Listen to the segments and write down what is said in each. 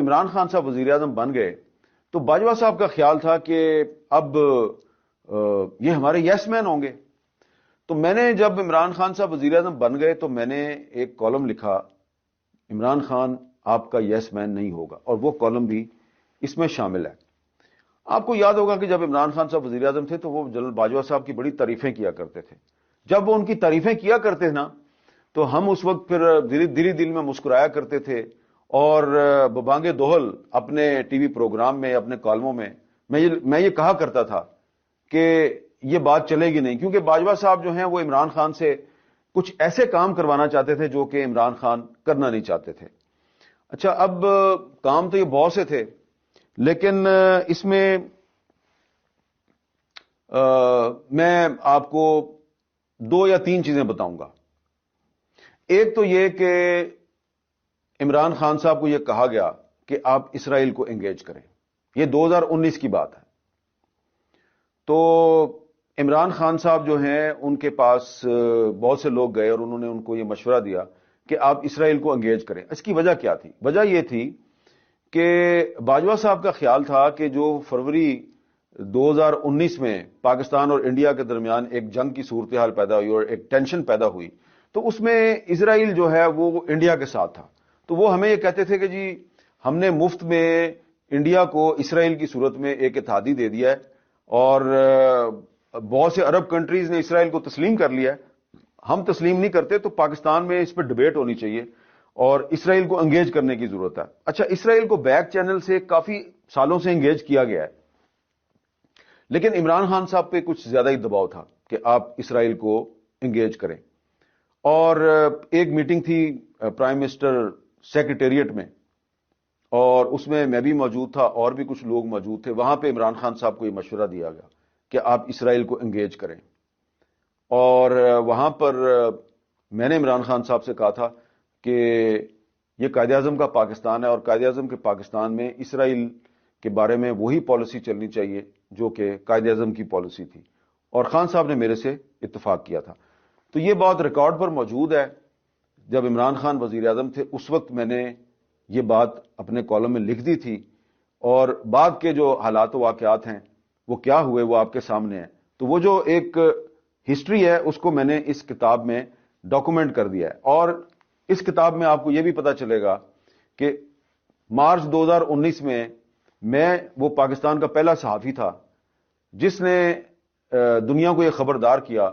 عمران خان صاحب وزیر اعظم بن گئے تو باجوہ صاحب کا خیال تھا کہ اب یہ ہمارے یس مین ہوں گے. تو میں نے جب عمران خان صاحب وزیر اعظم بن گئے تو میں نے ایک کالم لکھا، عمران خان آپ کا یس مین نہیں ہوگا، اور وہ کالم بھی اس میں شامل ہے. آپ کو یاد ہوگا کہ جب عمران خان صاحب وزیر اعظم تھے تو وہ جنرل باجوہ صاحب کی بڑی تعریفیں کیا کرتے تھے. جب وہ ان کی تعریفیں کیا کرتے تھے نا تو ہم اس وقت پھر دلی دل میں مسکرایا کرتے تھے، اور ببانگ دوہل اپنے ٹی وی پروگرام میں، اپنے کالموں میں میں یہ کہا کرتا تھا کہ یہ بات چلے گی نہیں، کیونکہ باجوہ صاحب جو ہیں وہ عمران خان سے کچھ ایسے کام کروانا چاہتے تھے جو کہ عمران خان کرنا نہیں چاہتے تھے. اچھا، اب کام تو یہ بہت سے تھے، لیکن اس میں میں آپ کو 2 یا 3 چیزیں بتاؤں گا. ایک تو یہ کہ عمران خان صاحب کو یہ کہا گیا کہ آپ اسرائیل کو انگیج کریں. یہ 2019 کی بات ہے. تو عمران خان صاحب جو ہیں ان کے پاس بہت سے لوگ گئے اور انہوں نے ان کو یہ مشورہ دیا کہ آپ اسرائیل کو انگیج کریں. اس کی وجہ کیا تھی؟ وجہ یہ تھی کہ باجوہ صاحب کا خیال تھا کہ جو فروری 2019 میں پاکستان اور انڈیا کے درمیان ایک جنگ کی صورتحال پیدا ہوئی اور ایک ٹینشن پیدا ہوئی، تو اس میں اسرائیل جو ہے وہ انڈیا کے ساتھ تھا. تو وہ ہمیں یہ کہتے تھے کہ جی ہم نے مفت میں انڈیا کو اسرائیل کی صورت میں ایک اتحادی دے دیا ہے، اور بہت سے عرب کنٹریز نے اسرائیل کو تسلیم کر لیا ہے، ہم تسلیم نہیں کرتے، تو پاکستان میں اس پہ ڈبیٹ ہونی چاہیے اور اسرائیل کو انگیج کرنے کی ضرورت ہے. اچھا، اسرائیل کو بیک چینل سے کافی سالوں سے انگیج کیا گیا ہے، لیکن عمران خان صاحب پہ کچھ زیادہ ہی دباؤ تھا کہ آپ اسرائیل کو انگیج کریں. اور ایک میٹنگ تھی پرائم منسٹر سیکریٹریٹ میں، اور اس میں بھی موجود تھا اور بھی کچھ لوگ موجود تھے. وہاں پہ عمران خان صاحب کو یہ مشورہ دیا گیا کہ آپ اسرائیل کو انگیج کریں. اور وہاں پر میں نے عمران خان صاحب سے کہا تھا کہ یہ قائد اعظم کا پاکستان ہے، اور قائد اعظم کے پاکستان میں اسرائیل کے بارے میں وہی پالیسی چلنی چاہیے جو کہ قائد اعظم کی پالیسی تھی. اور خان صاحب نے میرے سے اتفاق کیا تھا. تو یہ بات ریکارڈ پر موجود ہے. جب عمران خان وزیر اعظم تھے اس وقت میں نے یہ بات اپنے کالم میں لکھ دی تھی، اور بعد کے جو حالات و واقعات ہیں وہ کیا ہوئے وہ آپ کے سامنے ہیں. تو وہ جو ایک ہسٹری ہے اس کو میں نے اس کتاب میں ڈاکومنٹ کر دیا ہے. اور اس کتاب میں آپ کو یہ بھی پتا چلے گا کہ مارچ 2019 میں وہ پاکستان کا پہلا صحافی تھا جس نے دنیا کو یہ خبردار کیا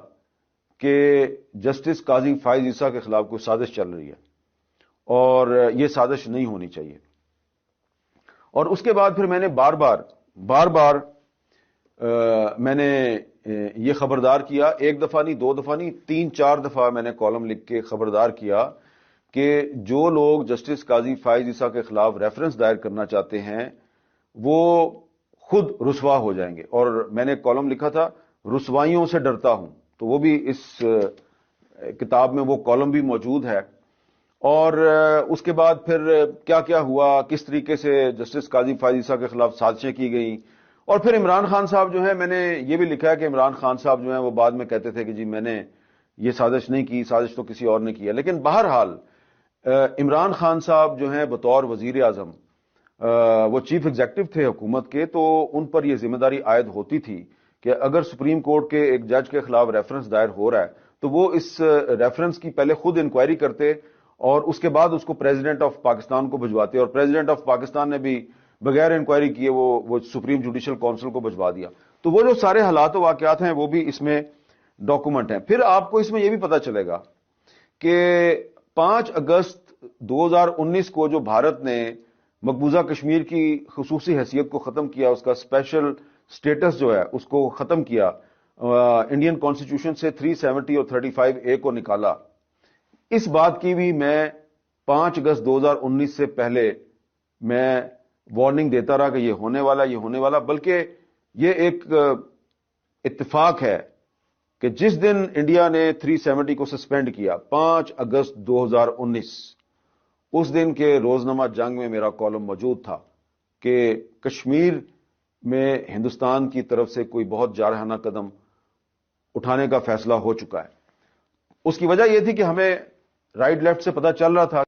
کہ جسٹس قاضی فائز عیسیٰ کے خلاف کوئی سازش چل رہی ہے اور یہ سازش نہیں ہونی چاہیے. اور اس کے بعد پھر میں نے بار بار میں نے یہ خبردار کیا، 1 دفعہ نہیں، 2 دفعہ نہیں، 3-4 دفعہ میں نے کالم لکھ کے خبردار کیا کہ جو لوگ جسٹس قاضی فائز عیسیٰ کے خلاف ریفرنس دائر کرنا چاہتے ہیں وہ خود رسوا ہو جائیں گے. اور میں نے کالم لکھا تھا رسوائیوں سے ڈرتا ہوں، تو وہ بھی اس کتاب میں وہ کالم بھی موجود ہے. اور اس کے بعد پھر کیا کیا ہوا، کس طریقے سے جسٹس قاضی فائز عیسیٰ کے خلاف سازشیں کی گئیں. اور پھر عمران خان صاحب جو ہیں، میں نے یہ بھی لکھا ہے کہ عمران خان صاحب جو ہیں وہ بعد میں کہتے تھے کہ جی میں نے یہ سازش نہیں کی، سازش تو کسی اور نے کیا. لیکن بہرحال عمران خان صاحب جو ہیں بطور وزیر اعظم، وہ چیف ایگزیکٹو تھے حکومت کے، تو ان پر یہ ذمہ داری عائد ہوتی تھی کہ اگر سپریم کورٹ کے ایک جج کے خلاف ریفرنس دائر ہو رہا ہے تو وہ اس ریفرنس کی پہلے خود انکوائری کرتے اور اس کے بعد اس کو پریزیڈنٹ آف پاکستان کو بھجواتے، اور پریزیڈنٹ آف پاکستان نے بھی بغیر انکوائری کیے وہ سپریم جوڈیشل کونسل کو بھجوا دیا. تو وہ جو سارے حالات و واقعات ہیں وہ بھی اس میں ڈاکومنٹ ہیں. پھر آپ کو اس میں یہ بھی پتا چلے گا کہ 5 اگست 2019 کو جو بھارت نے مقبوضہ کشمیر کی خصوصی حیثیت کو ختم کیا، اس کا اسپیشل سٹیٹس جو ہے اس کو ختم کیا، انڈین کانسٹیٹیوشن سے 370 اور 35A کو نکالا. اس بات کی بھی میں 5 اگست 2019 سے پہلے میں وارننگ دیتا رہا کہ یہ ہونے والا، بلکہ یہ ایک اتفاق ہے کہ جس دن انڈیا نے 370 کو سسپینڈ کیا 5 اگست 2019، اس دن کے روزنامہ جنگ میں میرا کالم موجود تھا کہ کشمیر میں ہندوستان کی طرف سے کوئی بہت جارحانہ قدم اٹھانے کا فیصلہ ہو چکا ہے. اس کی وجہ یہ تھی کہ ہمیں رائٹ لیفٹ سے پتہ چل رہا تھا